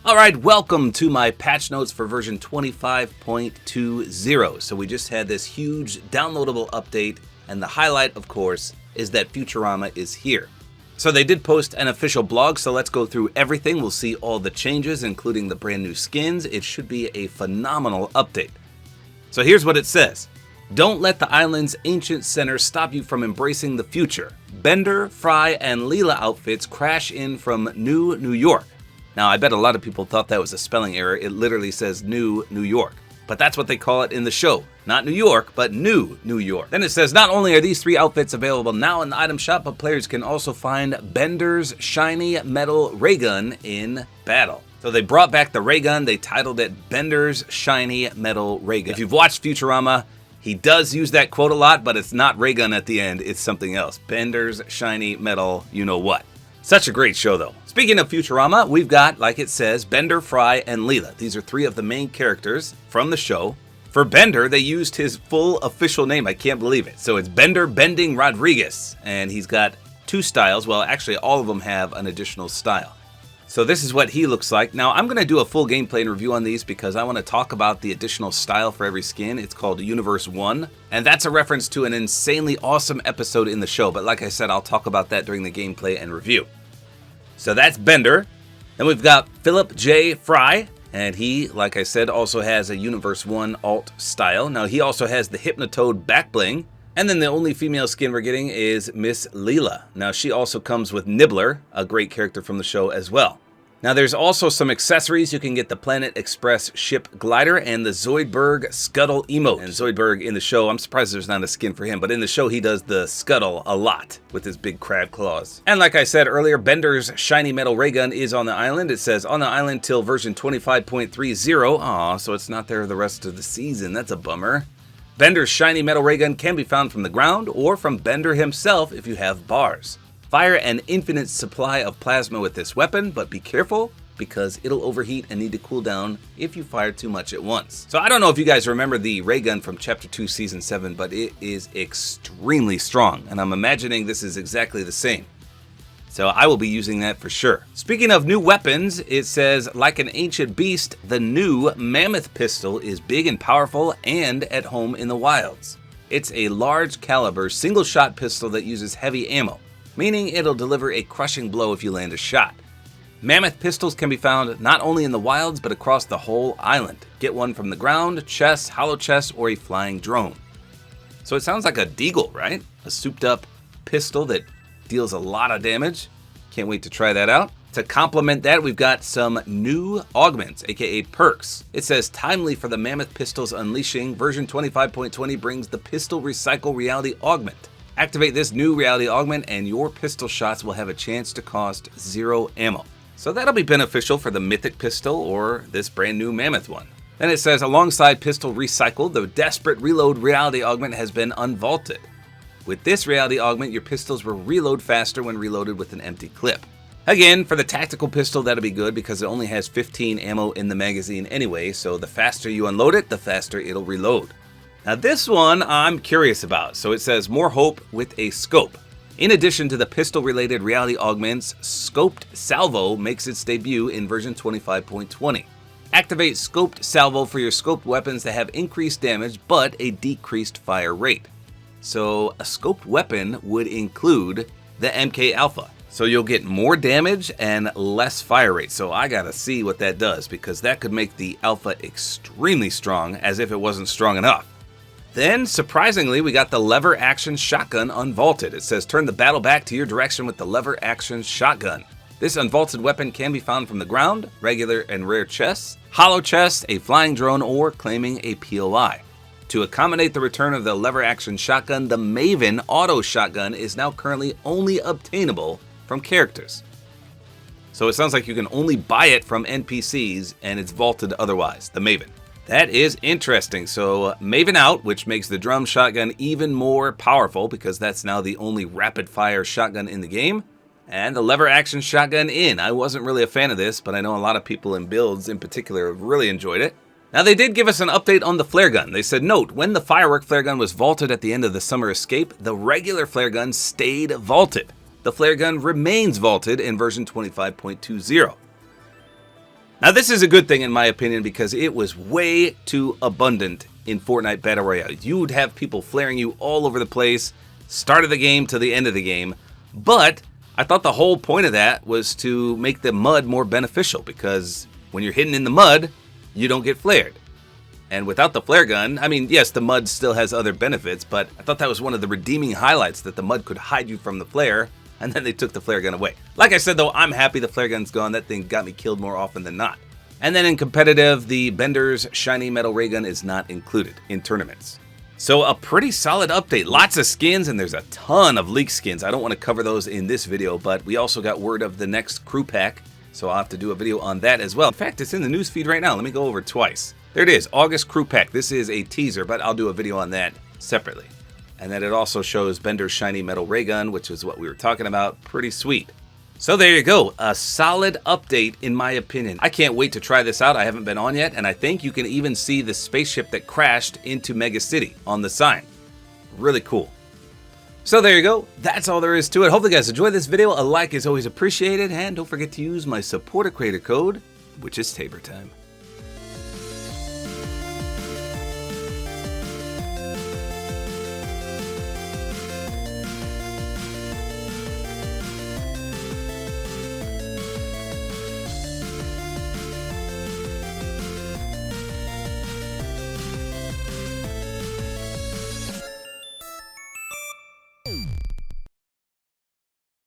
Alright, welcome to my patch notes for version 25.20. So we just had this huge downloadable update, and the highlight, of course, is that Futurama is here. So they did post an official blog, so let's go through everything. We'll see all the changes, including the brand new skins. It should be a phenomenal update. So here's what it says. Don't let the island's ancient center stop you from embracing the future. Bender, Fry, and Leela outfits crash in from New York. Now, I bet a lot of people thought that was a spelling error. It literally says New York. But that's what they call it in the show. Not New York, but New York. Then it says, not only are these 3 outfits available now in the item shop, but players can also find Bender's shiny metal ray gun in battle. So they brought back the ray gun. They titled it Bender's shiny metal ray gun. If you've watched Futurama, he does use that quote a lot, but it's not ray gun at the end. It's something else. Bender's shiny metal you know what. Such a great show, though. Speaking of Futurama, we've got, like it says, Bender, Fry, and Leela. These are 3 of the main characters from the show. For Bender, they used his full official name. I can't believe it. So it's Bender Bending Rodriguez, and he's got 2 styles. Well, actually, all of them have an additional style. So this is what he looks like. Now, I'm going to do a full gameplay and review on these because I want to talk about the additional style for every skin. It's called Universe 1, and that's a reference to an insanely awesome episode in the show. But like I said, I'll talk about that during the gameplay and review. So that's Bender. Then we've got Philip J. Fry, and he, like I said, also has a Universe 1 alt style. Now, he also has the Hypnotoad back bling. And then the only female skin we're getting is Miss Leela. Now, she also comes with Nibbler, a great character from the show as well. Now, there's also some accessories. You can get the Planet Express ship glider and the Zoidberg scuttle emote. And Zoidberg in the show, I'm surprised there's not a skin for him, but in the show he does the scuttle a lot with his big crab claws. And like I said earlier, Bender's shiny metal ray gun is on the island. It says on the island till version 25.30. Aw, so it's not there the rest of the season. That's a bummer. Bender's shiny metal ray gun can be found from the ground or from Bender himself if you have bars. Fire an infinite supply of plasma with this weapon, but be careful because it'll overheat and need to cool down if you fire too much at once. So I don't know if you guys remember the ray gun from Chapter 2, Season 7, but it is extremely strong, and I'm imagining this is exactly the same. So I will be using that for sure. Speaking of new weapons, it says, like an ancient beast, the new Mammoth pistol is big and powerful and at home in the wilds. It's a large caliber single shot pistol that uses heavy ammo, meaning it'll deliver a crushing blow if you land a shot. Mammoth pistols can be found not only in the wilds, but across the whole island. Get one from the ground, chest, hollow chest, or a flying drone. So it sounds like a deagle, right? A souped up pistol that deals a lot of damage. Can't wait to try that out. To complement that, we've got some new augments, aka perks. It says, timely for the Mammoth pistols unleashing, version 25.20 brings the Pistol Recycle Reality Augment. Activate this new reality augment and your pistol shots will have a chance to cost 0 ammo. So that'll be beneficial for the Mythic pistol or this brand new Mammoth one. Then it says, alongside Pistol Recycle, the Desperate Reload reality augment has been unvaulted. With this reality augment, your pistols will reload faster when reloaded with an empty clip. Again, for the tactical pistol, that'll be good because it only has 15 ammo in the magazine anyway, so the faster you unload it, the faster it'll reload. Now this one I'm curious about. So it says more hope with a scope. In addition to the pistol-related reality augments, Scoped Salvo makes its debut in version 25.20. Activate Scoped Salvo for your scoped weapons that have increased damage but a decreased fire rate. So a scoped weapon would include the MK Alpha. So you'll get more damage and less fire rate. So I gotta see what that does because that could make the Alpha extremely strong as if it wasn't strong enough. Then, surprisingly, we got the lever action shotgun unvaulted. It says turn the battle back to your direction with the lever action shotgun. This unvaulted weapon can be found from the ground, regular and rare chests, hollow chests, a flying drone, or claiming a POI. To accommodate the return of the lever action shotgun, the Maven auto shotgun is now currently only obtainable from characters. So it sounds like you can only buy it from NPCs and it's vaulted otherwise, the Maven. That is interesting. So Maven out, which makes the drum shotgun even more powerful because that's now the only rapid fire shotgun in the game. And the lever action shotgun in. I wasn't really a fan of this, but I know a lot of people in builds in particular really enjoyed it. Now they did give us an update on the flare gun. They said, note, when the firework flare gun was vaulted at the end of the summer escape, the regular flare gun stayed vaulted. The flare gun remains vaulted in version 25.20. Now this is a good thing in my opinion because it was way too abundant in Fortnite Battle Royale. You would have people flaring you all over the place, start of the game to the end of the game, but I thought the whole point of that was to make the mud more beneficial because when you're hidden in the mud, you don't get flared. And without the flare gun, I mean, yes, the mud still has other benefits, but I thought that was one of the redeeming highlights, that the mud could hide you from the flare, and then they took the flare gun away. Like I said though, I'm happy the flare gun's gone. That thing got me killed more often than not. And then in competitive, the Bender's shiny metal ray gun is not included in tournaments. So a pretty solid update. Lots of skins, and there's a ton of leaked skins. I don't want to cover those in this video, but we also got word of the next crew pack, so I'll have to do a video on that as well. In fact, it's in the news feed right now. Let me go over it twice. There it is, August crew pack. This is a teaser, but I'll do a video on that separately. And then it also shows Bender's shiny metal ray gun, which is what we were talking about. Pretty sweet. So there you go, a solid update in my opinion. I can't wait to try this out. I haven't been on yet, and I think you can even see the spaceship that crashed into Mega City on the sign. Really cool. So there you go, that's all there is to it. Hopefully you guys enjoyed this video. A like is always appreciated, and don't forget to use my Support-A-Creator code, which is Tabor time.